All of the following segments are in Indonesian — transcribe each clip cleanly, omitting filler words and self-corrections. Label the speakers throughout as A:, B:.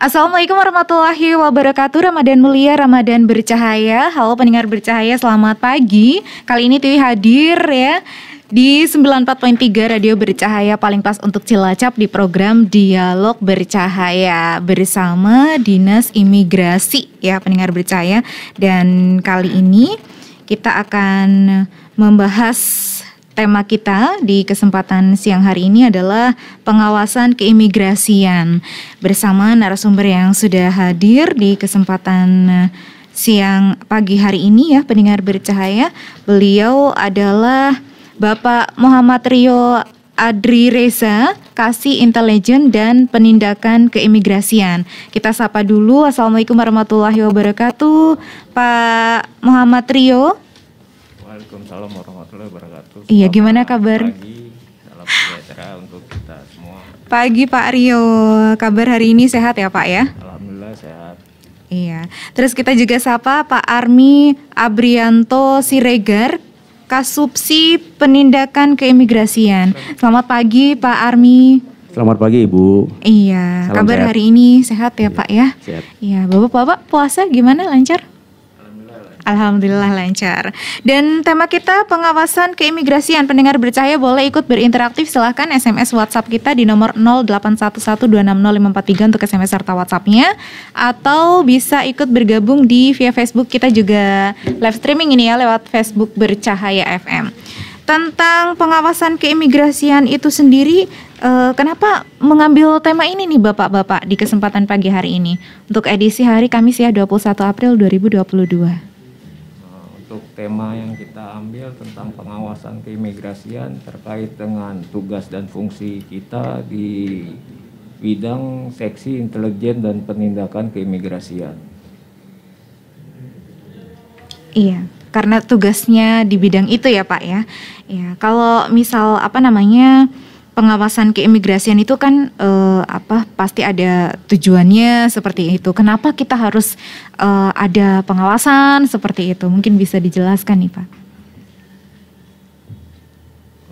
A: Assalamualaikum warahmatullahi wabarakatuh. Ramadan mulia, Ramadan bercahaya. Halo pendengar bercahaya, selamat pagi. Kali ini Tiwi hadir ya di 94.3 Radio Bercahaya, paling pas untuk Cilacap, di program Dialog Bercahaya bersama Dinas Imigrasi ya pendengar bercahaya. Dan kali ini kita akan membahas tema kita di kesempatan siang hari ini adalah pengawasan keimigrasian bersama narasumber yang sudah hadir di kesempatan siang pagi hari ini ya pendengar bercahaya. Beliau adalah Bapak Muhammad Rio Adri Reza, Kasih Intelijen dan Penindakan Keimigrasian. Kita sapa dulu. Assalamualaikum warahmatullahi wabarakatuh, Pak Muhammad Rio.
B: Waalaikumsalam warahmatullahi wabarakatuh.
A: Iya, gimana kabar?
B: Pagi, salam sejahtera untuk kita semua.
A: Pagi Pak Rio, kabar hari ini sehat ya Pak ya?
B: Alhamdulillah sehat.
A: Iya, terus kita juga sapa Pak Armi Abrianto Siregar, Kasubsi Penindakan Keimigrasian. Selamat pagi Pak Armi.
C: Selamat pagi Ibu.
A: Iya,
C: Salam
A: kabar
C: sehat.
A: hari ini sehat ya Pak ya?
C: Sehat.
A: Iya, Bapak-bapak puasa gimana, lancar? Alhamdulillah lancar. Dan tema kita pengawasan keimigrasian. Pendengar bercahaya boleh ikut berinteraktif, silahkan SMS WhatsApp kita di nomor 0811260543 untuk SMS serta WhatsAppnya, atau bisa ikut bergabung di via Facebook. Kita juga live streaming ini ya lewat Facebook Bercahaya FM. Tentang pengawasan keimigrasian itu sendiri, kenapa mengambil tema ini nih Bapak-bapak di kesempatan pagi hari ini untuk edisi hari Kamis ya 21 April 2022?
B: Untuk tema yang kita ambil tentang pengawasan keimigrasian terkait dengan tugas dan fungsi kita di bidang seksi intelijen dan penindakan keimigrasian.
A: Iya, karena tugasnya di bidang itu ya Pak ya. Ya, kalau misal pengawasan keimigrasian itu kan pasti ada tujuannya seperti itu. Kenapa kita harus ada pengawasan seperti itu? Mungkin bisa dijelaskan nih Pak.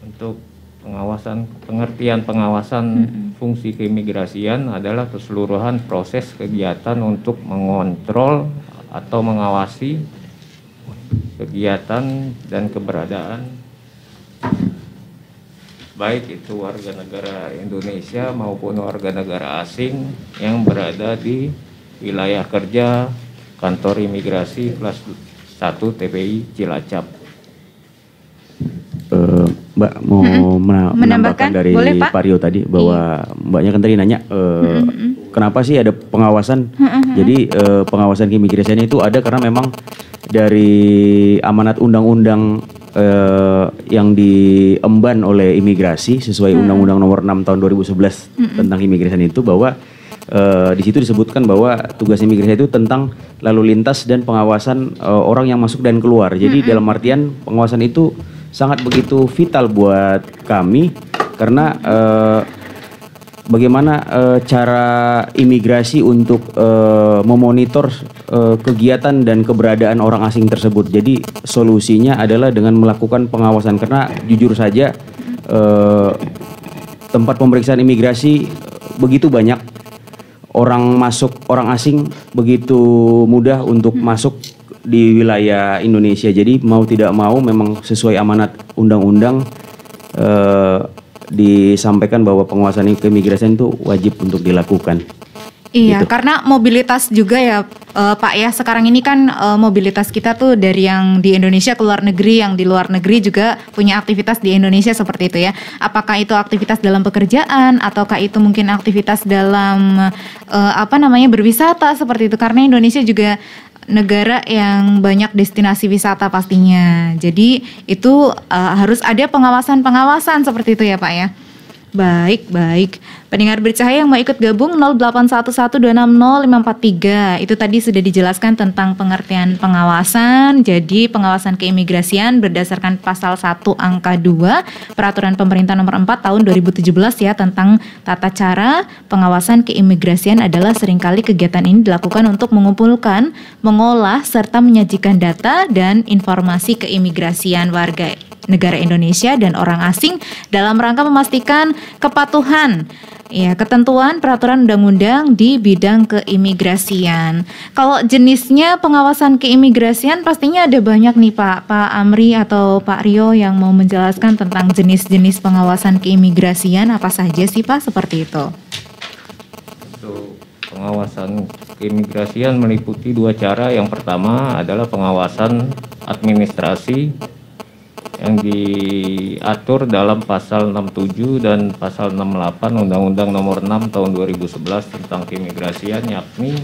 B: Untuk pengertian pengawasan fungsi keimigrasian adalah keseluruhan proses kegiatan untuk mengontrol atau mengawasi kegiatan dan keberadaan baik itu warga negara Indonesia maupun warga negara asing yang berada di wilayah kerja kantor imigrasi kelas 1 TPI Cilacap.
C: Mbak mau menambahkan dari
A: boleh, Pak?
C: Pak Rio tadi bahwa Mbaknya kan tadi nanya kenapa sih ada pengawasan. Jadi pengawasan keimigrasian itu ada karena memang dari amanat undang-undang yang diemban oleh imigrasi sesuai Undang-Undang Nomor 6 Tahun 2011 tentang imigrasian itu, bahwa di situ disebutkan bahwa tugas imigrasi itu tentang lalu lintas dan pengawasan orang yang masuk dan keluar. Jadi dalam artian pengawasan itu sangat begitu vital buat kami karena bagaimana cara imigrasi untuk memonitor kegiatan dan keberadaan orang asing tersebut. Jadi solusinya adalah dengan melakukan pengawasan, karena jujur saja tempat pemeriksaan imigrasi begitu banyak, orang asing begitu mudah untuk masuk di wilayah Indonesia. Jadi mau tidak mau memang sesuai amanat undang-undang disampaikan bahwa pengawasan keimigrasian itu wajib untuk dilakukan.
A: Iya,
C: gitu.
A: Karena mobilitas juga ya Pak ya. Sekarang ini kan mobilitas kita tuh dari yang di Indonesia ke luar negeri, yang di luar negeri juga punya aktivitas di Indonesia seperti itu ya. Apakah itu aktivitas dalam pekerjaan ataukah itu mungkin aktivitas dalam berwisata seperti itu, karena Indonesia juga negara yang banyak destinasi wisata pastinya. Jadi itu harus ada pengawasan seperti itu ya Pak ya. Baik. Pendengar bercahaya yang mau ikut gabung 0811260543. Itu tadi sudah dijelaskan tentang pengertian pengawasan. Jadi pengawasan keimigrasian berdasarkan pasal 1 angka 2 Peraturan Pemerintah Nomor 4 Tahun 2017 ya, tentang tata cara pengawasan keimigrasian adalah seringkali kegiatan ini dilakukan untuk mengumpulkan, mengolah serta menyajikan data dan informasi keimigrasian warga negara Indonesia dan orang asing dalam rangka memastikan kepatuhan ketentuan peraturan undang-undang di bidang keimigrasian. Kalau jenisnya pengawasan keimigrasian pastinya ada banyak nih Pak Amri atau Pak Rio yang mau menjelaskan tentang jenis-jenis pengawasan keimigrasian apa saja sih Pak seperti itu?
B: Untuk pengawasan keimigrasian meliputi dua cara. Yang pertama adalah pengawasan administrasi yang diatur dalam pasal 67 dan pasal 68 Undang-Undang Nomor 6 Tahun 2011 tentang keimigrasian, yakni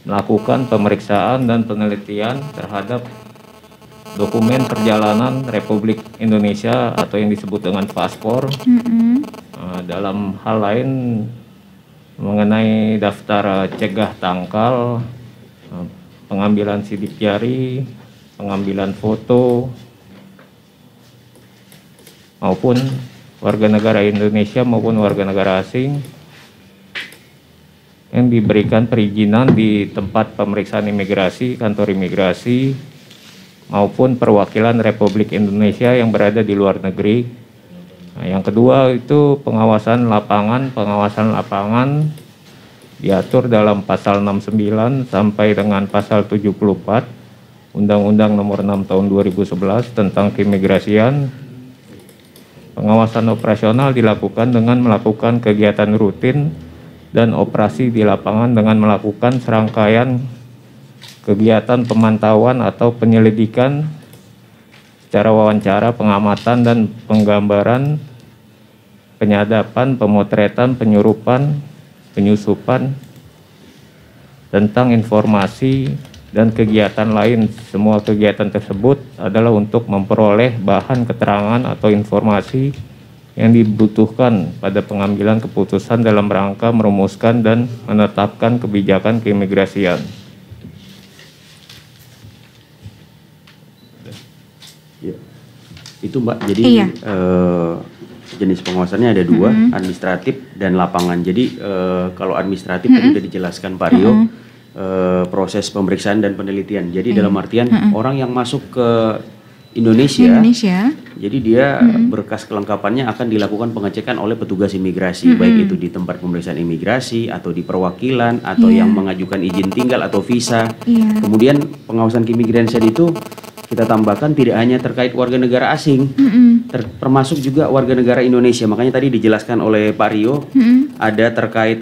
B: melakukan pemeriksaan dan penelitian terhadap dokumen perjalanan Republik Indonesia atau yang disebut dengan paspor. Dalam hal lain mengenai daftar cegah tangkal, pengambilan sidik jari, pengambilan foto, maupun warga negara Indonesia maupun warga negara asing yang diberikan perizinan di tempat pemeriksaan imigrasi, kantor imigrasi, maupun perwakilan Republik Indonesia yang berada di luar negeri. Nah, yang kedua itu pengawasan lapangan. Pengawasan lapangan diatur dalam pasal 69 sampai dengan pasal 74 Undang-Undang Nomor 6 Tahun 2011 tentang keimigrasian. Pengawasan operasional dilakukan dengan melakukan kegiatan rutin dan operasi di lapangan dengan melakukan serangkaian kegiatan pemantauan atau penyelidikan secara wawancara, pengamatan dan penggambaran, penyadapan, pemotretan, penyurupan, penyusupan tentang informasi dan kegiatan lain. Semua kegiatan tersebut adalah untuk memperoleh bahan keterangan atau informasi yang dibutuhkan pada pengambilan keputusan dalam rangka merumuskan dan menetapkan kebijakan keimigrasian.
C: Ya, itu Mbak, jadi jenis pengawasannya ada dua, administratif dan lapangan. Jadi kalau administratif tadi sudah dijelaskan Pak Rio, proses pemeriksaan dan penelitian. Jadi dalam artian orang yang masuk ke Indonesia, jadi dia berkas kelengkapannya akan dilakukan pengecekan oleh petugas imigrasi, baik itu di tempat pemeriksaan imigrasi atau di perwakilan atau yang mengajukan izin tinggal atau visa. Kemudian pengawasan keimigrasian itu kita tambahkan tidak hanya terkait warga negara asing, termasuk juga warga negara Indonesia. Makanya tadi dijelaskan oleh Pak Rio, ada terkait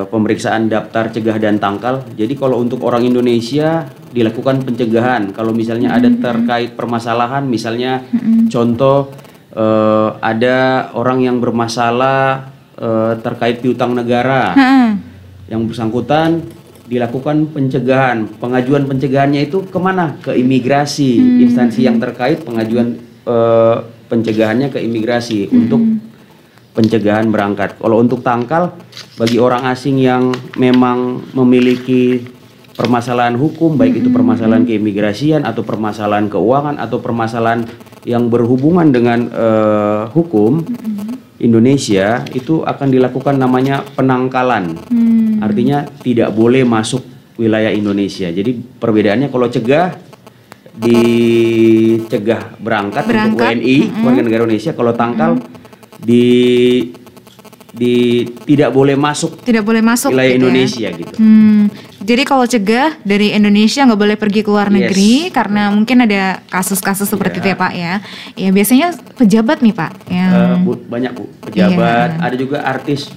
C: pemeriksaan daftar cegah dan tangkal. Jadi kalau untuk orang Indonesia dilakukan pencegahan. Kalau misalnya ada terkait permasalahan, misalnya contoh ada orang yang bermasalah terkait piutang negara, yang bersangkutan dilakukan pencegahan. Pengajuan pencegahannya itu kemana? Ke imigrasi, instansi yang terkait pengajuan pencegahannya ke imigrasi untuk pencegahan berangkat. Kalau untuk tangkal, bagi orang asing yang memang memiliki permasalahan hukum, baik itu permasalahan keimigrasian atau permasalahan keuangan atau permasalahan yang berhubungan dengan hukum Indonesia, itu akan dilakukan namanya penangkalan. Artinya tidak boleh masuk wilayah Indonesia. Jadi perbedaannya kalau cegah dicegah berangkat untuk WNI, warga negara Indonesia. Kalau tangkal tidak boleh masuk wilayah gitu Indonesia gitu.
A: Jadi kalau cegah dari Indonesia nggak boleh pergi ke luar negeri karena mungkin ada kasus-kasus seperti itu ya Pak ya. Ya biasanya pejabat nih Pak yang
C: banyak Bu, pejabat, ada juga artis.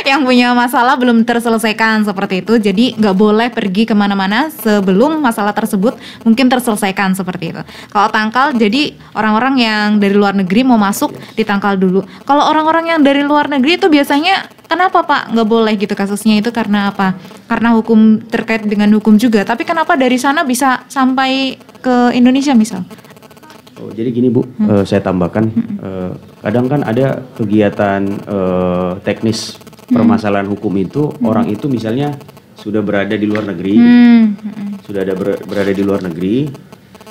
A: Yang punya masalah belum terselesaikan seperti itu, jadi nggak boleh pergi kemana-mana sebelum masalah tersebut mungkin terselesaikan seperti itu. Kalau tangkal, jadi orang-orang yang dari luar negeri mau masuk ditangkal dulu. Kalau orang-orang yang dari luar negeri itu biasanya kenapa Pak nggak boleh gitu kasusnya itu karena apa? Karena hukum terkait dengan hukum juga. Tapi kenapa dari sana bisa sampai ke Indonesia misal?
C: Oh, jadi gini Bu, saya tambahkan, kadang kan ada kegiatan teknis permasalahan hukum itu, orang itu misalnya sudah berada di luar negeri, berada di luar negeri,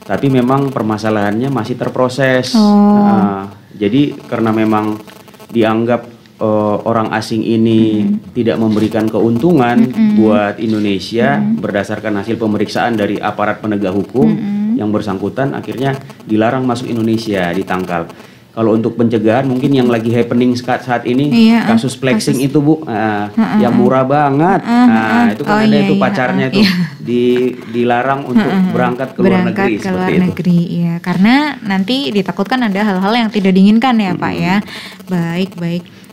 C: tapi memang permasalahannya masih terproses. Jadi karena memang dianggap orang asing ini tidak memberikan keuntungan buat Indonesia berdasarkan hasil pemeriksaan dari aparat penegak hukum, yang bersangkutan akhirnya dilarang masuk Indonesia, ditangkal. Kalau untuk pencegahan mungkin yang lagi happening saat ini kasus flexing itu Bu, yang murah banget. Itu kan ada itu pacarnya itu dilarang untuk berangkat ke luar negeri seperti itu.
A: Iya, karena nanti ditakutkan ada hal-hal yang tidak diinginkan ya Pak ya. Baik.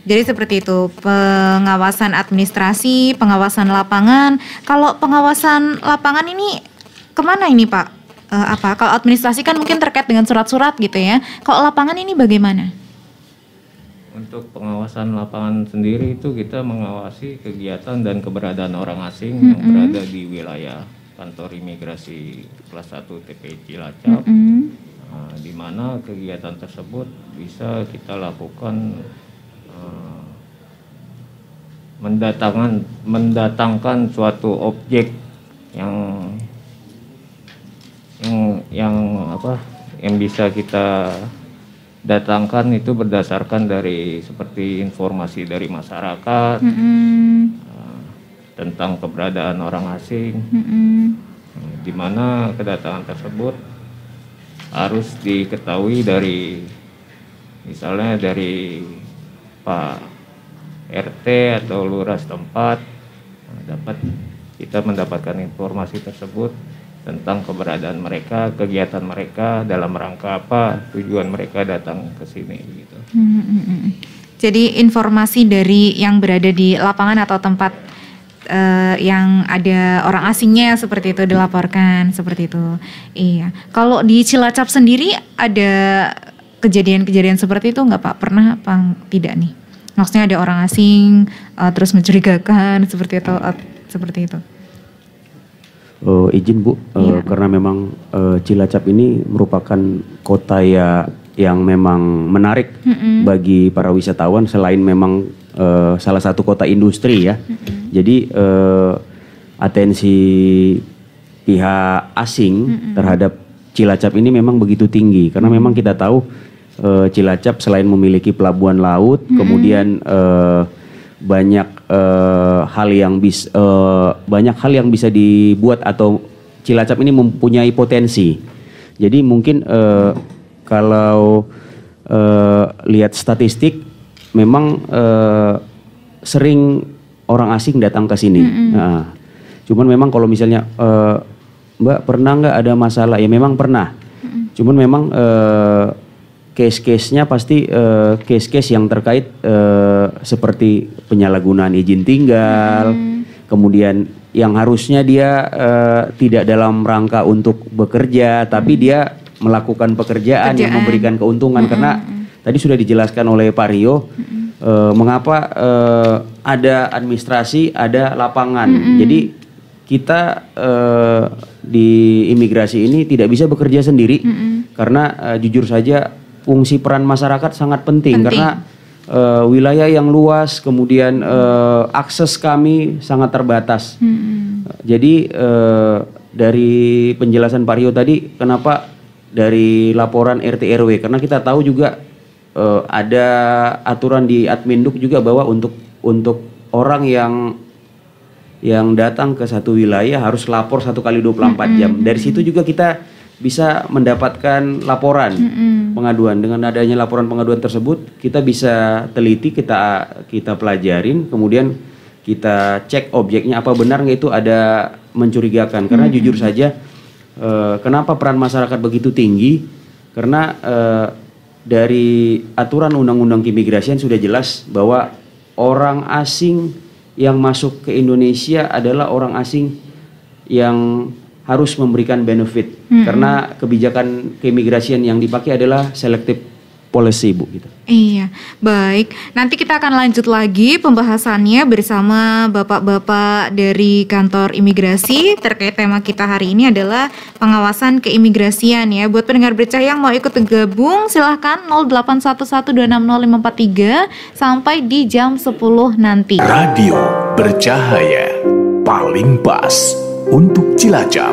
A: Jadi seperti itu, pengawasan administrasi, pengawasan lapangan. Kalau pengawasan lapangan ini kemana ini Pak? Kalau administrasi kan mungkin terkait dengan surat-surat gitu ya. Kalau lapangan ini bagaimana?
B: Untuk pengawasan lapangan sendiri itu kita mengawasi kegiatan dan keberadaan orang asing yang berada di wilayah kantor imigrasi kelas 1 TPI Cilacap, di mana kegiatan tersebut bisa kita lakukan mendatangkan suatu objek yang bisa kita datangkan itu berdasarkan dari seperti informasi dari masyarakat tentang keberadaan orang asing, di mana kedatangan tersebut harus diketahui dari misalnya dari Pak RT atau lurah setempat, kita mendapatkan informasi tersebut tentang keberadaan mereka, kegiatan mereka, dalam rangka apa, tujuan mereka datang ke sini gitu.
A: Jadi informasi dari yang berada di lapangan atau tempat yang ada orang asingnya seperti itu dilaporkan seperti itu. Iya. Kalau di Cilacap sendiri ada kejadian-kejadian seperti itu nggak Pak? Pernah apa tidak nih? Maksudnya ada orang asing terus mencurigakan seperti itu.
C: Izin Bu, karena memang Cilacap ini merupakan kota yang memang menarik bagi para wisatawan selain memang salah satu kota industri ya. Jadi atensi pihak asing terhadap Cilacap ini memang begitu tinggi karena memang kita tahu Cilacap selain memiliki pelabuhan laut, kemudian banyak hal yang bisa dibuat atau Cilacap ini mempunyai potensi. Jadi mungkin kalau lihat statistik memang sering orang asing datang ke sini. Nah, cuman memang kalau misalnya Mbak pernah nggak ada masalah? Ya memang pernah. Cuman memang case-case-nya pasti case-case yang terkait seperti penyalahgunaan izin tinggal, kemudian yang harusnya dia tidak dalam rangka untuk bekerja, tapi dia melakukan pekerjaan yang memberikan keuntungan karena tadi sudah dijelaskan oleh Pak Rio mengapa ada administrasi, ada lapangan. Jadi kita di imigrasi ini tidak bisa bekerja sendiri karena jujur saja fungsi peran masyarakat sangat penting. Karena wilayah yang luas, kemudian akses kami sangat terbatas. Jadi dari penjelasan Pak Rio tadi, kenapa dari laporan RT RW? Karena kita tahu juga ada aturan di Adminduk juga bahwa untuk orang yang datang ke satu wilayah harus lapor 1 kali 24 jam. Dari situ juga kita bisa mendapatkan laporan pengaduan. Dengan adanya laporan pengaduan tersebut, kita bisa teliti, kita pelajarin, kemudian kita cek objeknya apa benar nggak itu ada mencurigakan. Karena jujur saja, kenapa peran masyarakat begitu tinggi? Karena dari aturan undang-undang keimigrasian sudah jelas bahwa orang asing yang masuk ke Indonesia adalah orang asing yang harus memberikan benefit karena kebijakan keimigrasian yang dipakai adalah selective policy Bu gitu.
A: Iya, baik. Nanti kita akan lanjut lagi pembahasannya bersama bapak-bapak dari kantor imigrasi terkait tema kita hari ini adalah pengawasan keimigrasian ya. Buat pendengar bercahaya yang mau ikut tergabung silahkan 08112605543 sampai di jam 10 nanti.
D: Radio Bercahaya paling pas untuk Cilacap.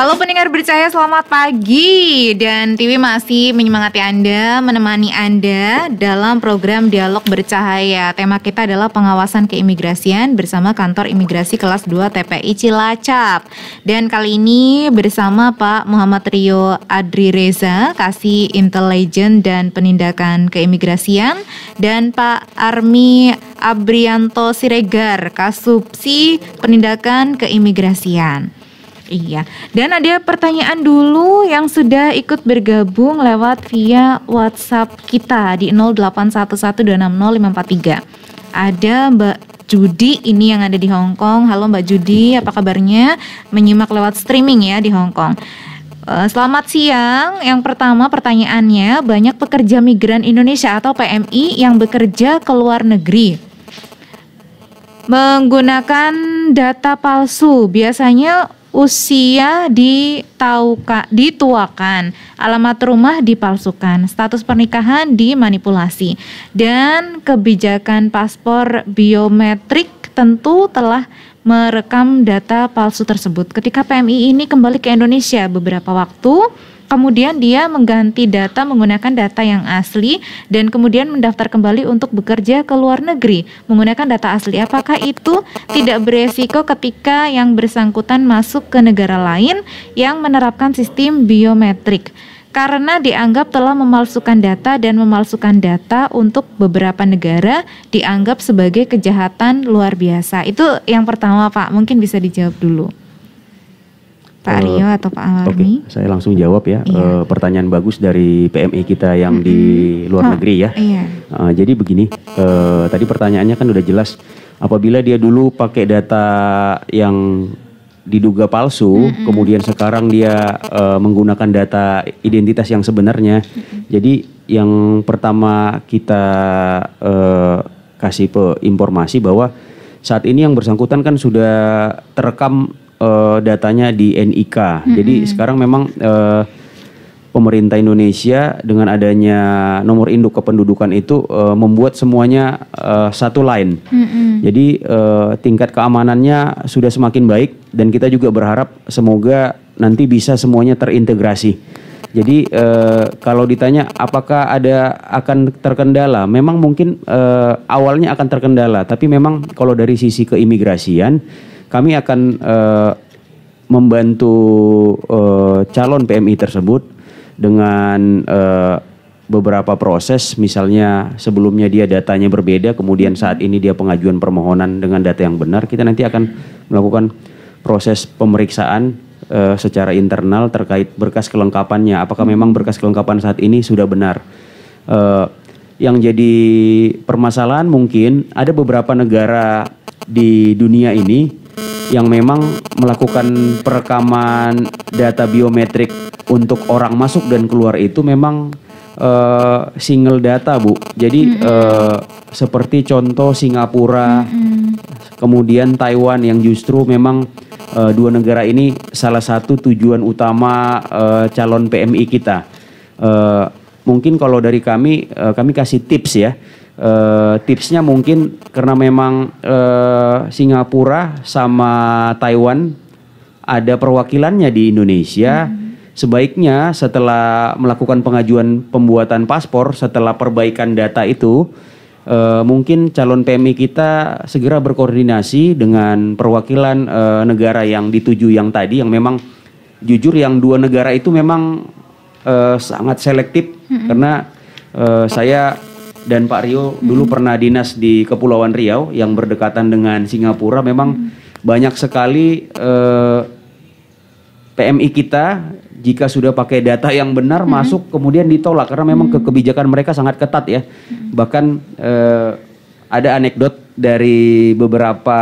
A: Halo pendengar bercahaya, selamat pagi. Dan Tiwi masih menyemangati Anda, menemani Anda dalam program Dialog Bercahaya. Tema kita adalah pengawasan keimigrasian bersama Kantor Imigrasi Kelas 2 TPI Cilacap. Dan kali ini bersama Pak Muhammad Rio Adri Reza, Kasih Intelijen dan Penindakan Keimigrasian, dan Pak Armi Abrianto Siregar, Kasubsi Penindakan Keimigrasian. Iya, dan ada pertanyaan dulu yang sudah ikut bergabung lewat via WhatsApp kita di 0811260543. Ada Mbak Judi ini yang ada di Hong Kong. Halo Mbak Judi, apa kabarnya? Menyimak lewat streaming ya di Hong Kong. Selamat siang. Yang pertama pertanyaannya, banyak pekerja migran Indonesia atau PMI yang bekerja ke luar negeri menggunakan data palsu. Biasanya usia dituakan, alamat rumah dipalsukan, status pernikahan dimanipulasi, dan kebijakan paspor biometrik tentu telah merekam data palsu tersebut. Ketika PMI ini kembali ke Indonesia beberapa waktu, kemudian dia mengganti data menggunakan data yang asli dan kemudian mendaftar kembali untuk bekerja ke luar negeri menggunakan data asli. Apakah itu tidak beresiko ketika yang bersangkutan masuk ke negara lain yang menerapkan sistem biometrik? Karena dianggap telah memalsukan data, dan memalsukan data untuk beberapa negara dianggap sebagai kejahatan luar biasa. Itu yang pertama Pak, mungkin bisa dijawab dulu. Pak Rio atau Pak Armi?
C: Oke, saya langsung jawab ya.
A: Iya.
C: Pertanyaan bagus dari PMI kita yang di luar negeri ya.
A: Iya.
C: Jadi begini, tadi pertanyaannya kan udah jelas. Apabila dia dulu pakai data yang diduga palsu, kemudian sekarang dia menggunakan data identitas yang sebenarnya. Jadi yang pertama kita kasih informasi bahwa saat ini yang bersangkutan kan sudah terekam datanya di NIK. Jadi sekarang memang pemerintah Indonesia dengan adanya nomor induk kependudukan itu membuat semuanya satu line. Jadi tingkat keamanannya sudah semakin baik, dan kita juga berharap semoga nanti bisa semuanya terintegrasi. Jadi kalau ditanya apakah akan terkendala, memang mungkin awalnya akan terkendala, tapi memang kalau dari sisi keimigrasian kami akan membantu calon PMI tersebut dengan beberapa proses. Misalnya sebelumnya dia datanya berbeda, kemudian saat ini dia pengajuan permohonan dengan data yang benar, kita nanti akan melakukan proses pemeriksaan secara internal terkait berkas kelengkapannya. Apakah memang berkas kelengkapan saat ini sudah benar? Yang jadi permasalahan mungkin ada beberapa negara di dunia ini yang memang melakukan perekaman data biometrik untuk orang masuk dan keluar itu memang single data, Bu. Jadi seperti contoh Singapura, kemudian Taiwan, yang justru memang dua negara ini salah satu tujuan utama calon PMI kita. Mungkin kalau dari kami kasih tips ya. Tipsnya mungkin karena memang Singapura sama Taiwan ada perwakilannya di Indonesia, sebaiknya setelah melakukan pengajuan pembuatan paspor, setelah perbaikan data itu, mungkin calon PMI kita segera berkoordinasi dengan perwakilan negara yang dituju yang tadi, yang memang jujur yang dua negara itu memang sangat selektif. Karena saya dan Pak Rio dulu pernah dinas di Kepulauan Riau yang berdekatan dengan Singapura. Memang banyak sekali PMI kita jika sudah pakai data yang benar masuk kemudian ditolak karena memang kebijakan mereka sangat ketat ya. Bahkan ada anekdot dari beberapa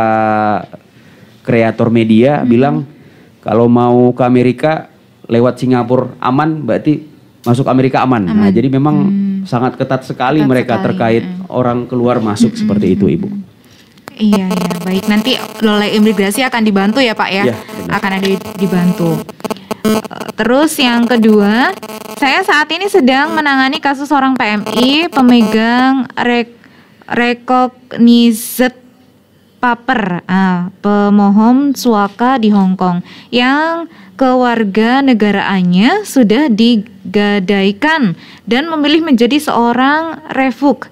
C: kreator media bilang kalau mau ke Amerika lewat Singapura aman, berarti masuk Amerika aman. Nah, jadi memang sangat ketat sekali mereka terkait orang keluar masuk seperti itu, Ibu.
A: Iya, baik. Nanti oleh imigrasi akan dibantu ya Pak ya?
C: Ya,
A: akan ada dibantu. Terus yang kedua, saya saat ini sedang menangani kasus seorang PMI pemegang recognized Paper, pemohon suaka di Hong Kong yang kewarganegaraannya sudah digadaikan dan memilih menjadi seorang revok.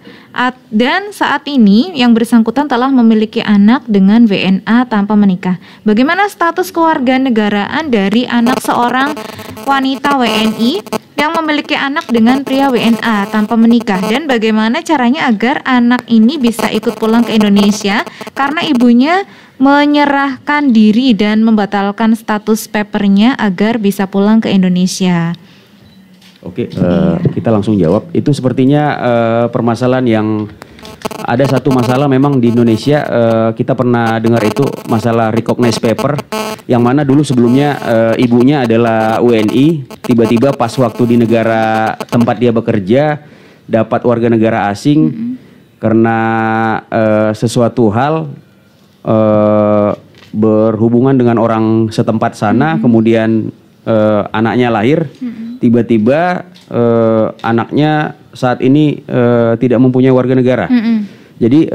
A: Dan saat ini yang bersangkutan telah memiliki anak dengan WNA tanpa menikah. Bagaimana status kewarganegaraan dari anak seorang wanita WNI yang memiliki anak dengan pria WNA tanpa menikah, dan bagaimana caranya agar anak ini bisa ikut pulang ke Indonesia karena ibunya menyerahkan diri dan membatalkan status papernya agar bisa pulang ke Indonesia.
C: Oke, kita langsung jawab. Itu sepertinya permasalahan yang ada satu masalah memang di Indonesia, kita pernah dengar itu masalah recognized paper, yang mana dulu sebelumnya ibunya adalah WNI, tiba-tiba pas waktu di negara tempat dia bekerja dapat warga negara asing karena sesuatu hal berhubungan dengan orang setempat sana, kemudian anaknya lahir. Tiba-tiba anaknya saat ini tidak mempunyai warga negara. Jadi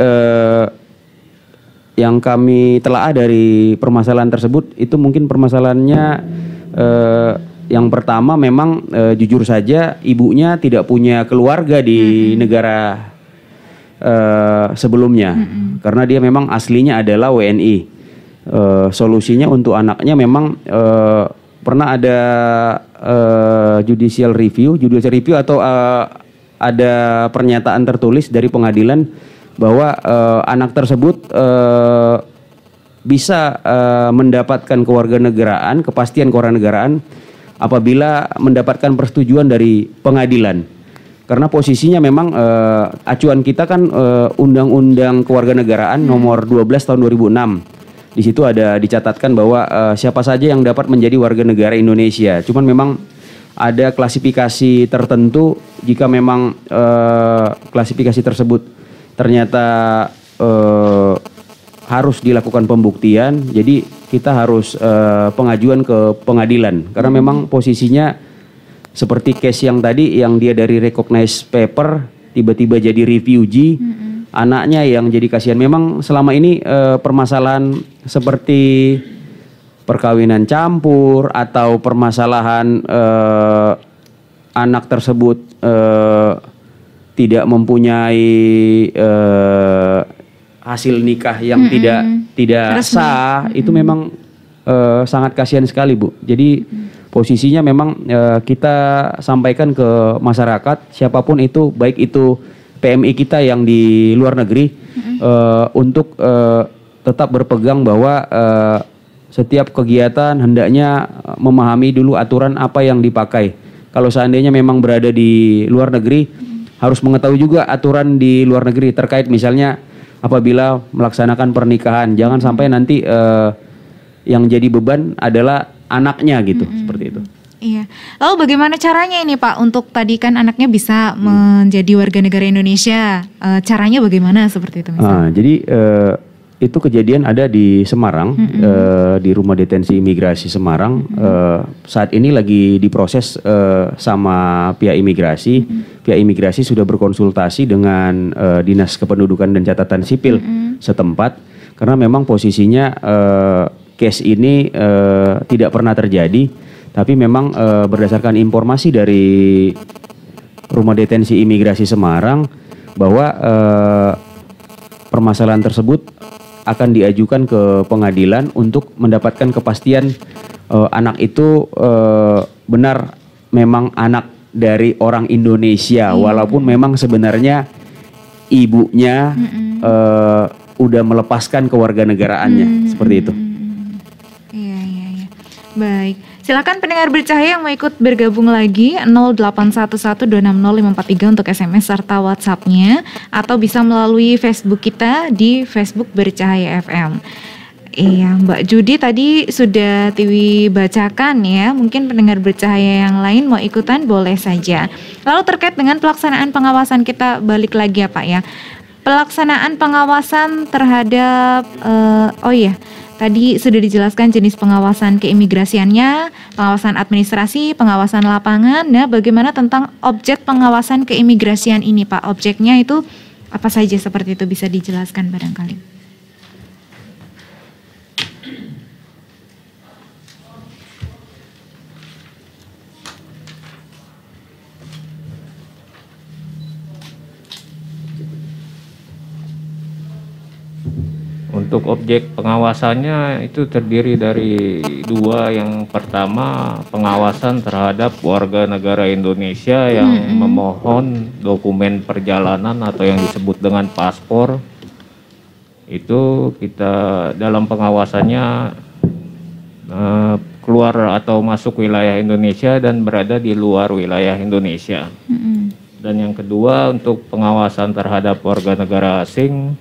C: yang kami telaah dari permasalahan tersebut itu mungkin permasalahannya yang pertama memang jujur saja ibunya tidak punya keluarga di negara sebelumnya, karena dia memang aslinya adalah WNI. Solusinya untuk anaknya memang pernah ada judicial review atau ada pernyataan tertulis dari pengadilan bahwa anak tersebut bisa mendapatkan kewarganegaraan, kepastian kewarganegaraan apabila mendapatkan persetujuan dari pengadilan. Karena posisinya memang acuan kita kan Undang-Undang Kewarganegaraan nomor 12 tahun 2006. Di situ ada dicatatkan bahwa siapa saja yang dapat menjadi warga negara Indonesia. Cuman memang ada klasifikasi tertentu jika memang klasifikasi tersebut ternyata harus dilakukan pembuktian. Jadi kita harus pengajuan ke pengadilan karena memang posisinya seperti case yang tadi yang dia dari recognized paper tiba-tiba jadi refugee. Anaknya yang jadi kasihan. Memang selama ini permasalahan seperti perkawinan campur atau permasalahan anak tersebut tidak mempunyai hasil nikah yang tidak sah, itu memang sangat kasihan sekali, Bu. Jadi posisinya memang kita sampaikan ke masyarakat siapapun itu, baik itu PMI kita yang di luar negeri, untuk tetap berpegang bahwa setiap kegiatan hendaknya memahami dulu aturan apa yang dipakai. Kalau seandainya memang berada di luar negeri, harus mengetahui juga aturan di luar negeri terkait misalnya apabila melaksanakan pernikahan. Jangan sampai nanti yang jadi beban adalah anaknya gitu, seperti itu.
A: Iya. Lalu bagaimana caranya ini Pak untuk tadi kan anaknya bisa menjadi warga negara Indonesia? Caranya bagaimana seperti itu misalnya?
C: Jadi itu kejadian ada di Semarang, di Rumah Detensi Imigrasi Semarang. Saat ini lagi diproses sama pihak imigrasi. Pihak imigrasi sudah berkonsultasi dengan Dinas Kependudukan dan Catatan Sipil setempat, karena memang posisinya case ini tidak pernah terjadi. Tapi memang berdasarkan informasi dari Rumah Detensi Imigrasi Semarang bahwa permasalahan tersebut akan diajukan ke pengadilan untuk mendapatkan kepastian anak itu benar memang anak dari orang Indonesia, walaupun memang sebenarnya ibunya udah melepaskan kewarganegaraannya, seperti itu.
A: Iya. Baik. Silakan pendengar bercahaya yang mau ikut bergabung lagi 0811260543 untuk SMS serta WhatsApp-nya, atau bisa melalui Facebook kita di Facebook Bercahaya FM. Iya, Mbak Judi tadi sudah Tiwi bacakan ya. Mungkin pendengar bercahaya yang lain mau ikutan boleh saja. Lalu terkait dengan pelaksanaan pengawasan, kita balik lagi ya Pak ya. Pelaksanaan pengawasan terhadap tadi sudah dijelaskan jenis pengawasan keimigrasiannya, pengawasan administrasi, pengawasan lapangan. Nah, bagaimana tentang objek pengawasan keimigrasian ini, Pak? Objeknya itu apa saja seperti itu, bisa dijelaskan barangkali?
B: Untuk objek pengawasannya itu terdiri dari dua. Yang pertama, pengawasan terhadap warga negara Indonesia yang memohon dokumen perjalanan atau yang disebut dengan paspor. Itu kita dalam pengawasannya keluar atau masuk wilayah Indonesia dan berada di luar wilayah Indonesia. Dan yang kedua, untuk pengawasan terhadap warga negara asing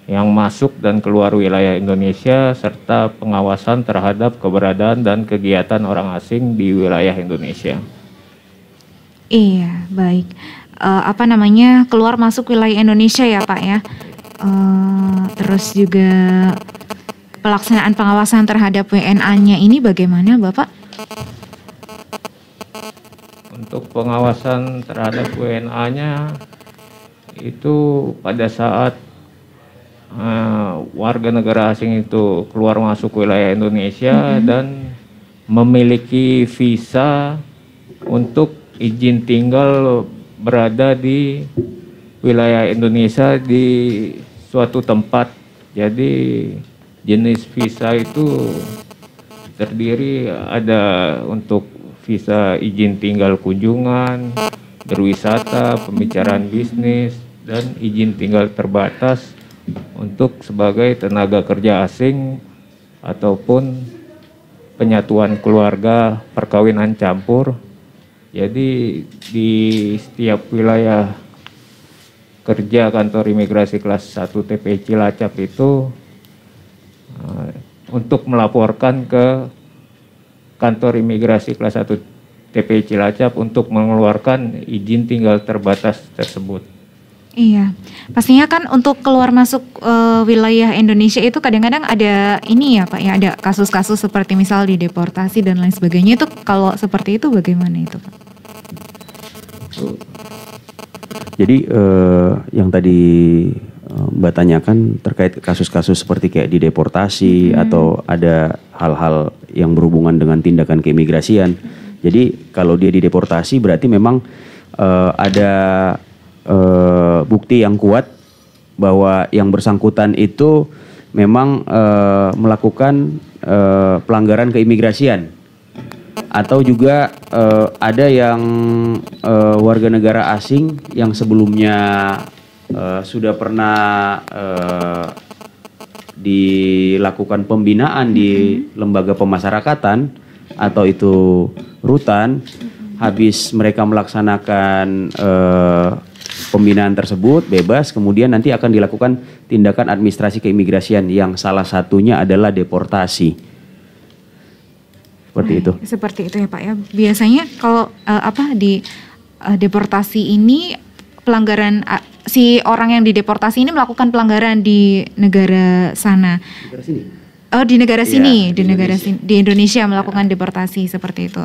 B: yang masuk dan keluar wilayah Indonesia, serta pengawasan terhadap keberadaan dan kegiatan orang asing di wilayah Indonesia.
A: Iya, baik. Keluar masuk wilayah Indonesia ya Pak ya. Terus juga pelaksanaan pengawasan terhadap WNA-nya ini bagaimana Bapak?
B: Untuk pengawasan terhadap WNA-nya itu pada saat warga negara asing itu keluar masuk wilayah Indonesia dan memiliki visa untuk izin tinggal berada di wilayah Indonesia di suatu tempat. Jadi jenis visa itu terdiri ada untuk visa izin tinggal kunjungan, berwisata, pembicaraan bisnis, dan izin tinggal terbatas untuk sebagai tenaga kerja asing ataupun penyatuan keluarga perkawinan campur. Jadi di setiap wilayah kerja kantor imigrasi kelas 1 TPI Cilacap itu untuk melaporkan ke kantor imigrasi kelas 1 TPI Cilacap untuk mengeluarkan izin tinggal terbatas tersebut.
A: Iya, pastinya kan untuk keluar masuk wilayah Indonesia itu kadang-kadang ada ini ya Pak ya, ada kasus-kasus seperti misal dideportasi dan lain sebagainya. Itu kalau seperti itu bagaimana itu Pak?
C: Jadi yang tadi Mbak tanyakan terkait kasus-kasus seperti kayak dideportasi atau ada hal-hal yang berhubungan dengan tindakan keimigrasian. Jadi kalau dia dideportasi berarti memang ada bukti yang kuat bahwa yang bersangkutan itu memang melakukan pelanggaran keimigrasian, atau juga ada yang warga negara asing yang sebelumnya sudah pernah dilakukan pembinaan di lembaga pemasyarakatan atau itu rutan. Habis mereka melaksanakan pembinaan tersebut bebas, kemudian nanti akan dilakukan tindakan administrasi keimigrasian yang salah satunya adalah deportasi. Seperti itu.
A: Seperti itu ya Pak ya. Biasanya kalau di deportasi ini pelanggaran si orang yang dideportasi ini melakukan pelanggaran di negara sana.
C: Negara sini.
A: Oh, di negara sini,
C: di
A: negara sini, di Indonesia melakukan deportasi seperti itu.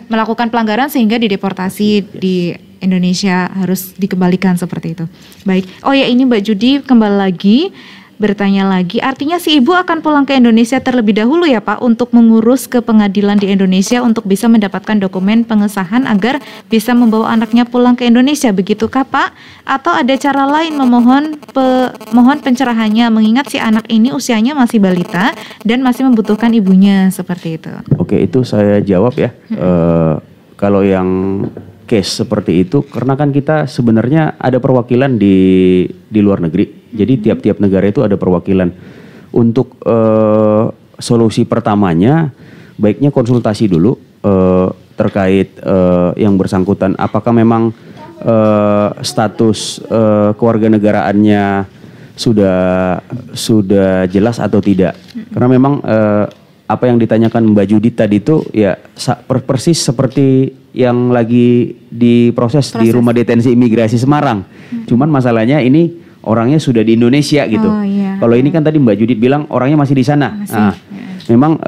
A: Melakukan pelanggaran sehingga dideportasi di Indonesia harus dikembalikan seperti itu. Baik. Oh ya, ini Mbak Judi kembali lagi bertanya lagi, artinya si ibu akan pulang ke Indonesia terlebih dahulu ya Pak untuk mengurus ke pengadilan di Indonesia untuk bisa mendapatkan dokumen pengesahan agar bisa membawa anaknya pulang ke Indonesia, begitukah Pak? Atau ada cara lain mohon pencerahannya mengingat si anak ini usianya masih balita dan masih membutuhkan ibunya seperti itu.
C: Oke, itu saya jawab ya. Kalau yang case seperti itu, karena kan kita sebenarnya ada perwakilan di luar negeri. Jadi tiap-tiap negara itu ada perwakilan. Untuk solusi pertamanya, baiknya konsultasi dulu terkait yang bersangkutan. Apakah memang status kewarganegaraannya sudah jelas atau tidak? Karena memang apa yang ditanyakan Mbak Judit tadi itu ya persis seperti yang lagi diproses di rumah detensi imigrasi Semarang. Cuman masalahnya ini orangnya sudah di Indonesia gitu.
A: Oh, iya.
C: Kalau ini kan tadi Mbak Judit bilang orangnya masih di sana. Memang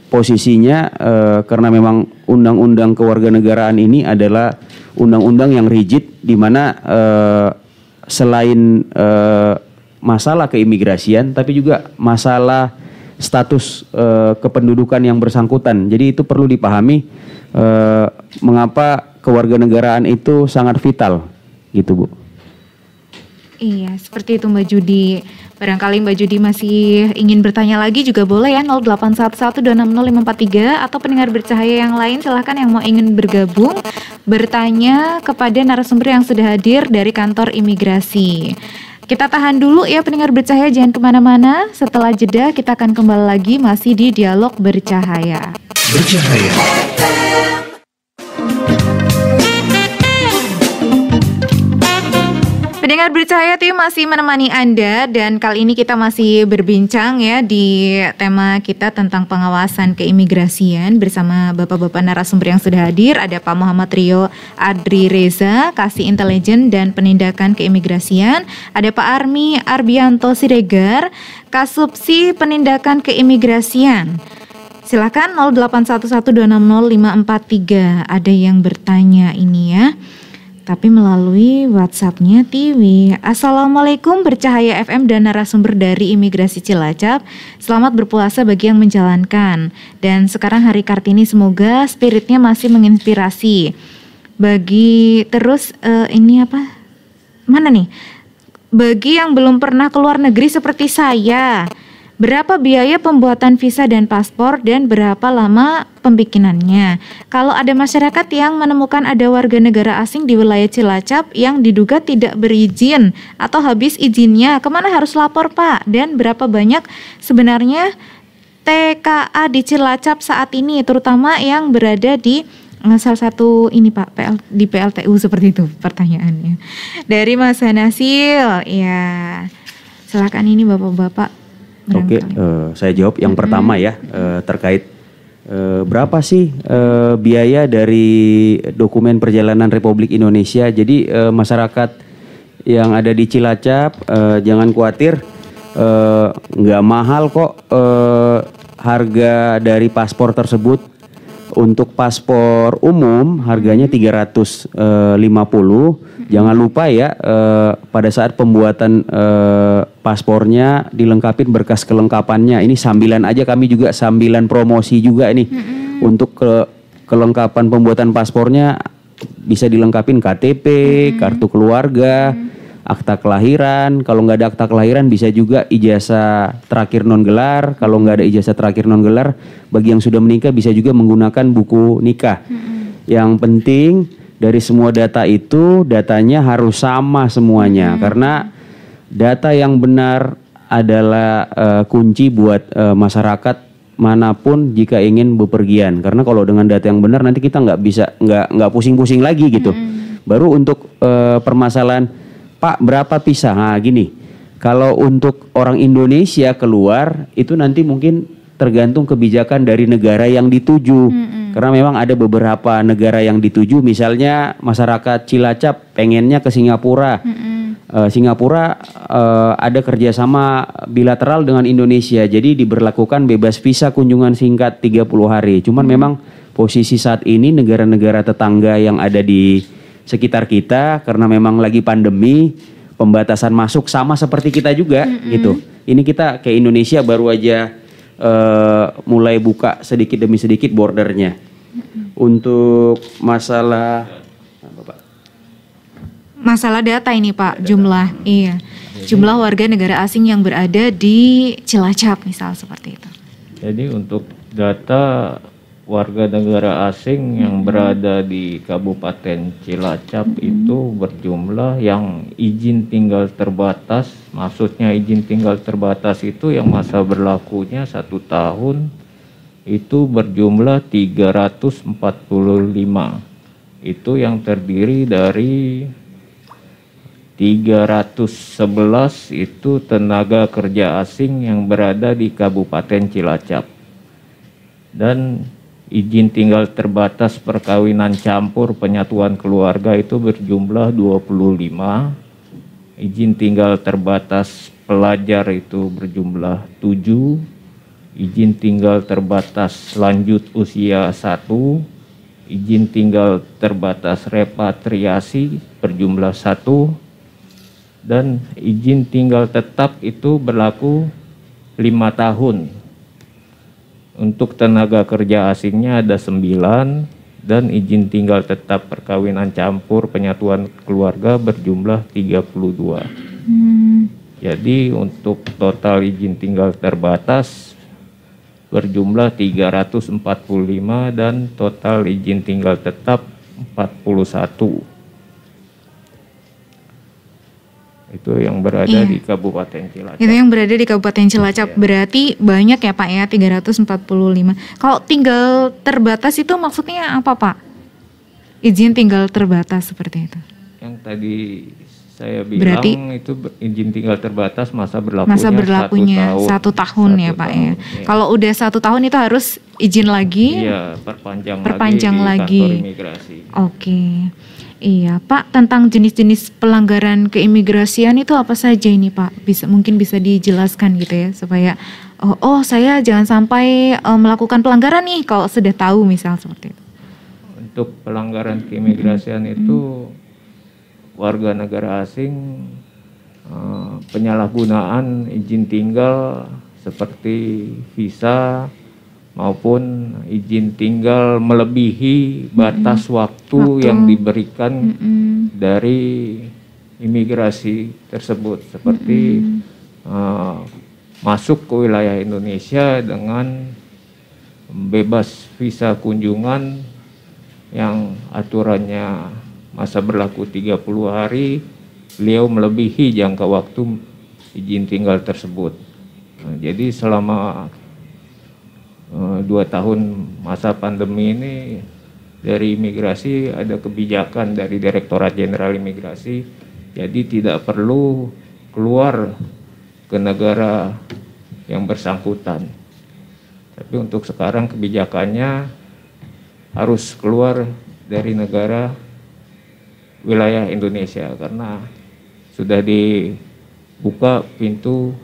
C: posisinya karena memang undang-undang kewarganegaraan ini adalah undang-undang yang rigid, di mana selain masalah keimigrasian, tapi juga masalah status kependudukan yang bersangkutan. Jadi itu perlu dipahami mengapa kewarganegaraan itu sangat vital, gitu Bu.
A: Iya, seperti itu Mbak Judi. Barangkali Mbak Judi masih ingin bertanya lagi juga boleh ya, 0811260543, atau pendengar bercahaya yang lain silahkan yang mau ingin bergabung bertanya kepada narasumber yang sudah hadir dari kantor imigrasi. Kita tahan dulu ya pendengar bercahaya, jangan kemana-mana. Setelah jeda kita akan kembali lagi masih di Dialog Bercahaya.
D: Bercahaya.
A: Pendengar bercahaya tuh masih menemani Anda, dan kali ini kita masih berbincang ya di tema kita tentang pengawasan keimigrasian bersama bapak-bapak narasumber yang sudah hadir. Ada Pak Muhammad Rio Adri Reza, Kasih Intelijen dan Penindakan Keimigrasian. Ada Pak Armi Arbianto Siregar, Kasubsi Penindakan Keimigrasian. Silakan 0811260543. Ada yang bertanya ini ya, tapi melalui WhatsApp-nya Tiwi. Assalamualaikum Bercahaya FM dan narasumber dari Imigrasi Cilacap. Selamat berpuasa bagi yang menjalankan. Dan sekarang Hari Kartini, semoga spiritnya masih menginspirasi. Bagi terus ini apa? Mana nih? Bagi yang belum pernah keluar negeri seperti saya, berapa biaya pembuatan visa dan paspor dan berapa lama pembikinannya? Kalau ada masyarakat yang menemukan ada warga negara asing di wilayah Cilacap yang diduga tidak berizin atau habis izinnya, kemana harus lapor Pak? Dan berapa banyak sebenarnya TKA di Cilacap saat ini, terutama yang berada di salah satu ini Pak, di PLTU seperti itu pertanyaannya. Dari Mas Hanasil, ya silakan ini Bapak-bapak.
C: Oke, saya jawab yang pertama ya, terkait berapa sih biaya dari dokumen perjalanan Republik Indonesia. Jadi masyarakat yang ada di Cilacap jangan khawatir, nggak mahal kok harga dari paspor tersebut. Untuk paspor umum harganya 350. Jangan lupa ya, pada saat pembuatan paspornya dilengkapin berkas kelengkapannya. Ini sambilan aja, kami juga sambilan promosi juga ini. Untuk kelengkapan pembuatan paspornya bisa dilengkapin KTP, kartu keluarga, akta kelahiran. Kalau nggak ada akta kelahiran bisa juga ijazah terakhir non gelar. Kalau nggak ada ijazah terakhir non gelar, bagi yang sudah menikah bisa juga menggunakan buku nikah. Yang penting dari semua data itu, datanya harus sama semuanya, karena data yang benar adalah kunci buat masyarakat manapun jika ingin bepergian. Karena kalau dengan data yang benar nanti kita nggak pusing-pusing lagi gitu. Baru untuk permasalahan Pak berapa visa? Nah gini, kalau untuk orang Indonesia keluar itu nanti mungkin tergantung kebijakan dari negara yang dituju. Karena memang ada beberapa negara yang dituju, misalnya masyarakat Cilacap pengennya ke Singapura. Singapura ada kerjasama bilateral dengan Indonesia, jadi diberlakukan bebas visa kunjungan singkat 30 hari. Cuman memang posisi saat ini negara-negara tetangga yang ada di sekitar kita, karena memang lagi pandemi, pembatasan masuk sama seperti kita juga gitu. Ini kita ke Indonesia baru aja mulai buka sedikit demi sedikit bordernya. Untuk masalah
A: data ini Pak, jumlah warga negara asing yang berada di Cilacap misal seperti itu.
B: Jadi untuk data warga negara asing yang berada di Kabupaten Cilacap itu berjumlah yang izin tinggal terbatas. Maksudnya izin tinggal terbatas itu yang masa berlakunya 1 tahun, itu berjumlah 345. Itu yang terdiri dari 311 itu tenaga kerja asing yang berada di Kabupaten Cilacap. Dan izin tinggal terbatas perkawinan campur penyatuan keluarga itu berjumlah 25. Izin tinggal terbatas pelajar itu berjumlah 7. Izin tinggal terbatas lanjut usia 1. Izin tinggal terbatas repatriasi berjumlah 1. Dan izin tinggal tetap itu berlaku 5 tahun. Untuk tenaga kerja asingnya ada 9, dan izin tinggal tetap perkawinan campur penyatuan keluarga berjumlah 32. Jadi untuk total izin tinggal terbatas berjumlah 345 dan total izin tinggal tetap 41. Itu yang berada di Kabupaten Cilacap.
A: Itu yang berada di Kabupaten Cilacap. Berarti banyak ya Pak ya, 345. Kalau tinggal terbatas itu maksudnya apa Pak? Izin tinggal terbatas seperti itu.
B: Yang tadi saya bilang berarti, itu izin tinggal terbatas masa berlakunya
A: 1 tahun ya Pak ya. Kalau udah 1 tahun itu harus izin lagi?
B: Iya, perpanjang lagi di kantor imigrasi.
A: Oke. Iya Pak, tentang jenis-jenis pelanggaran keimigrasian itu apa saja ini Pak? Mungkin bisa dijelaskan gitu ya, supaya saya jangan sampai melakukan pelanggaran nih kalau sudah tahu misal seperti itu.
B: Untuk pelanggaran keimigrasian itu warga negara asing penyalahgunaan izin tinggal seperti visa maupun izin tinggal melebihi batas waktu yang diberikan dari imigrasi tersebut, seperti masuk ke wilayah Indonesia dengan bebas visa kunjungan yang aturannya masa berlaku 30 hari, beliau melebihi jangka waktu izin tinggal tersebut. Jadi selama 2 tahun masa pandemi ini dari imigrasi ada kebijakan dari Direktorat Jenderal Imigrasi, jadi tidak perlu keluar ke negara yang bersangkutan. Tapi untuk sekarang kebijakannya harus keluar dari negara wilayah Indonesia karena sudah dibuka pintu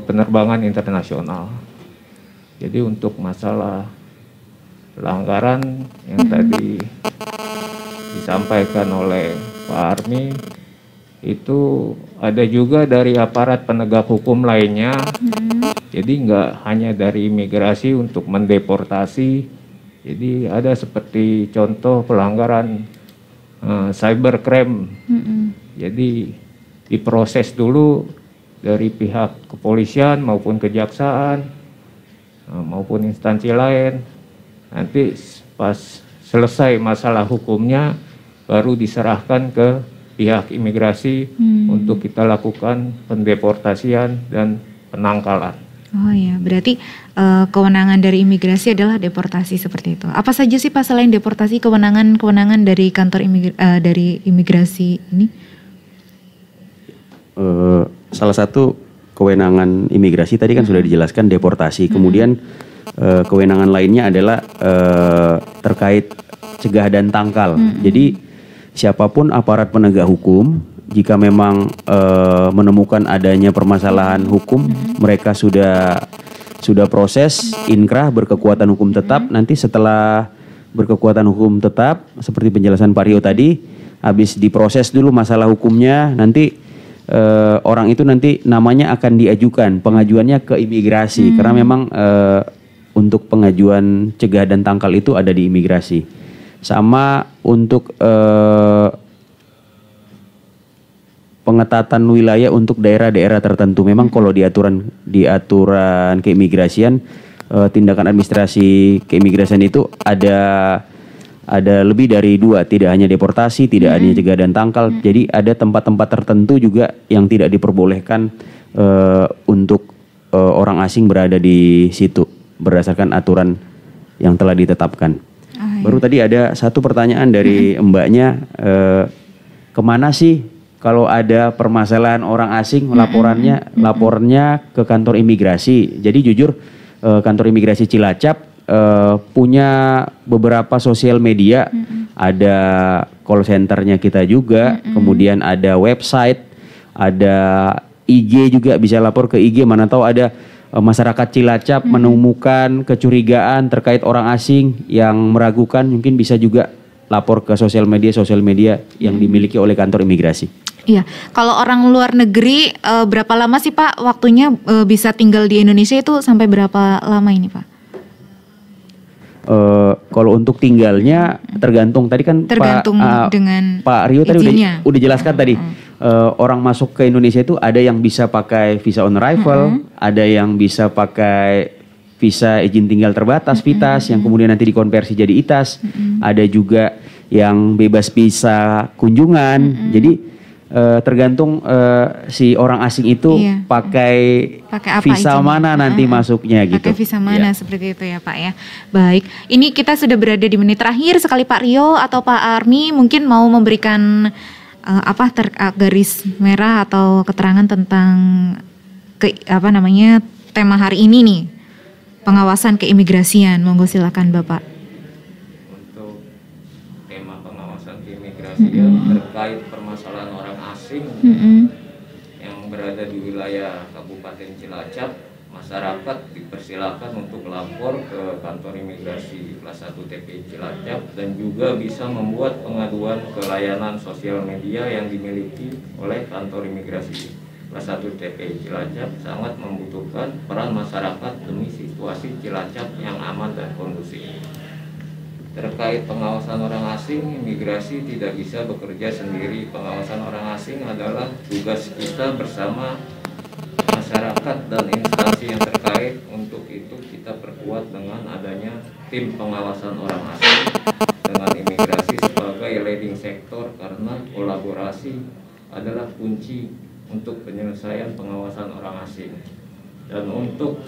B: penerbangan internasional. Jadi untuk masalah pelanggaran yang tadi disampaikan oleh Pak Army itu ada juga dari aparat penegak hukum lainnya. Jadi nggak hanya dari imigrasi untuk mendeportasi. Jadi ada seperti contoh pelanggaran cybercrime. Jadi diproses dulu dari pihak kepolisian maupun kejaksaan maupun instansi lain. Nanti pas selesai masalah hukumnya baru diserahkan ke pihak imigrasi untuk kita lakukan pendeportasian dan penangkalan.
A: Oh ya, berarti kewenangan dari imigrasi adalah deportasi seperti itu. Apa saja sih Pak selain deportasi kewenangan dari kantor dari imigrasi ini?
C: Salah satu kewenangan imigrasi tadi kan sudah dijelaskan deportasi. Kemudian kewenangan lainnya adalah terkait cegah dan tangkal. Jadi siapapun aparat penegak hukum jika memang menemukan adanya permasalahan hukum, mereka sudah proses inkrah berkekuatan hukum tetap. Nanti setelah berkekuatan hukum tetap seperti penjelasan Pak Rio tadi, habis diproses dulu masalah hukumnya, nanti orang itu nanti namanya akan diajukan, pengajuannya ke imigrasi karena memang untuk pengajuan cegah dan tangkal itu ada di imigrasi. Sama untuk pengetatan wilayah untuk daerah-daerah tertentu. Memang kalau di aturan keimigrasian, tindakan administrasi keimigrasian itu ada lebih dari 2, tidak hanya deportasi, tidak hanya cegah dan tangkal. Jadi ada tempat-tempat tertentu juga yang tidak diperbolehkan untuk orang asing berada di situ berdasarkan aturan yang telah ditetapkan. Baru tadi ada satu pertanyaan dari mbaknya, kemana sih kalau ada permasalahan orang asing lapornya ke kantor imigrasi. Jadi jujur kantor imigrasi Cilacap punya beberapa sosial media, ada call centernya kita juga, kemudian ada website, ada IG juga, bisa lapor ke IG. Mana tahu ada masyarakat Cilacap menemukan kecurigaan terkait orang asing yang meragukan, mungkin bisa juga lapor ke sosial media yang dimiliki oleh kantor imigrasi.
A: Iya, kalau orang luar negeri berapa lama sih Pak waktunya bisa tinggal di Indonesia, itu sampai berapa lama ini Pak?
C: Kalau untuk tinggalnya tergantung tadi kan
A: dengan
C: Pak Rio tadi udah jelaskan tadi orang masuk ke Indonesia itu ada yang bisa pakai visa on arrival, ada yang bisa pakai visa izin tinggal terbatas, VITAS, yang kemudian nanti dikonversi jadi ITAS. Ada juga yang bebas visa kunjungan. Jadi tergantung si orang asing itu pakai
A: apa
C: visa
A: izinnya?
C: mana nanti masuknya gitu.
A: Pakai visa mana seperti itu ya Pak ya. Baik, ini kita sudah berada di menit terakhir sekali Pak Rio atau Pak Army mungkin mau memberikan garis merah atau keterangan tentang tema hari ini nih, pengawasan keimigrasian. Monggo silakan Bapak.
B: Untuk tema pengawasan keimigrasian terkait permasalahan orang asing yang berada di wilayah Kabupaten Cilacap, masyarakat dipersilakan untuk lapor ke kantor imigrasi kelas 1 TPI Cilacap dan juga bisa membuat pengaduan ke layanan sosial media yang dimiliki oleh kantor imigrasi kelas 1 TPI Cilacap. Sangat membutuhkan peran masyarakat demi situasi Cilacap yang aman dan kondusif. Terkait pengawasan orang asing, imigrasi tidak bisa bekerja sendiri. Pengawasan orang asing adalah tugas kita bersama masyarakat dan instansi yang terkait. Untuk itu kita perkuat dengan adanya tim pengawasan orang asing dengan imigrasi sebagai leading sektor, karena kolaborasi adalah kunci untuk penyelesaian pengawasan orang asing. Dan untuk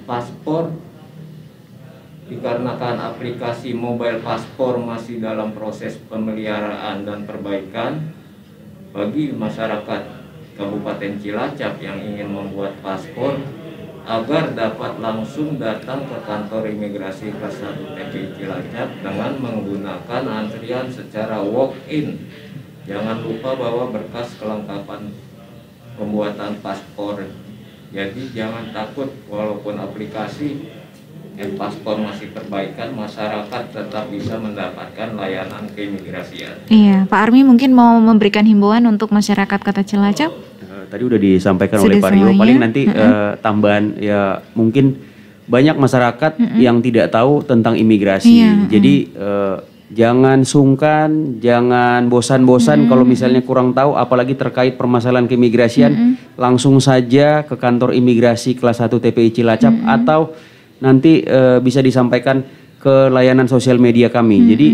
B: paspor, dikarenakan aplikasi mobile paspor masih dalam proses pemeliharaan dan perbaikan, bagi masyarakat Kabupaten Cilacap yang ingin membuat paspor agar dapat langsung datang ke kantor imigrasi kelas 1 TPI Cilacap dengan menggunakan antrian secara walk-in. Jangan lupa bawa berkas kelengkapan pembuatan paspor. Jadi jangan takut, walaupun aplikasi paspor masih perbaikan, masyarakat tetap bisa mendapatkan layanan keimigrasian.
A: Iya, Pak Army mungkin mau memberikan himbauan untuk masyarakat Kota Cilacap.
C: Tadi udah disampaikan
A: Sudah
C: oleh Pak Rio.
A: semuanya?
C: Paling nanti tambahan ya, mungkin banyak masyarakat yang tidak tahu tentang imigrasi. Jadi jangan sungkan, jangan bosan-bosan kalau misalnya kurang tahu, apalagi terkait permasalahan keimigrasian, langsung saja ke kantor imigrasi kelas 1 TPI Cilacap atau nanti bisa disampaikan ke layanan sosial media kami. Jadi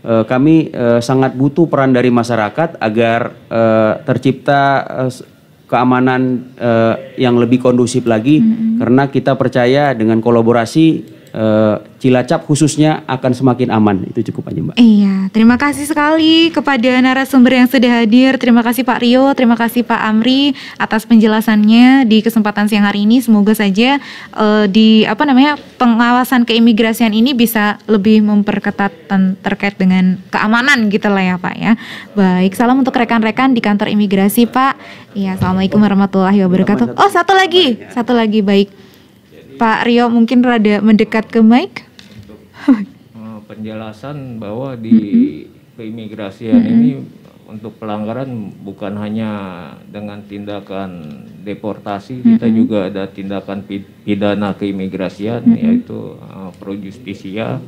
C: kami sangat butuh peran dari masyarakat agar tercipta keamanan yang lebih kondusif lagi, karena kita percaya dengan kolaborasi Cilacap khususnya akan semakin aman. Itu cukup aja Mbak.
A: Iya, terima kasih sekali kepada narasumber yang sudah hadir. Terima kasih Pak Rio, terima kasih Pak Amri atas penjelasannya di kesempatan siang hari ini. Semoga saja pengawasan keimigrasian ini bisa lebih memperketat terkait dengan keamanan gitu lah ya Pak ya. Baik, salam untuk rekan-rekan di kantor imigrasi Pak. Iya, assalamualaikum warahmatullahi wabarakatuh. Oh, satu lagi baik. Pak Rio mungkin rada mendekat ke mic.
B: Untuk penjelasan bahwa di keimigrasian ini untuk pelanggaran bukan hanya dengan tindakan deportasi, kita juga ada tindakan pidana keimigrasian, yaitu pro justisia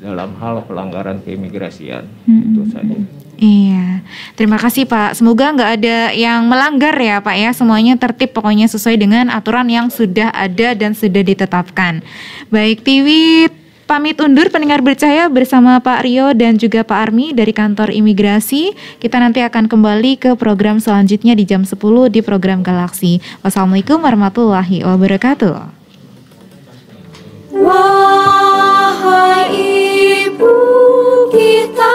B: dalam hal pelanggaran keimigrasian. Itu saja.
A: Iya, terima kasih Pak. Semoga nggak ada yang melanggar ya Pak ya. Semuanya tertib, pokoknya sesuai dengan aturan yang sudah ada dan sudah ditetapkan. Baik, Tiwi pamit undur pendengar bercahaya bersama Pak Rio dan juga Pak Army dari kantor imigrasi. Kita nanti akan kembali ke program selanjutnya di jam 10 di program Galaksi. Wassalamualaikum warahmatullahi wabarakatuh. Wahai Ibu kita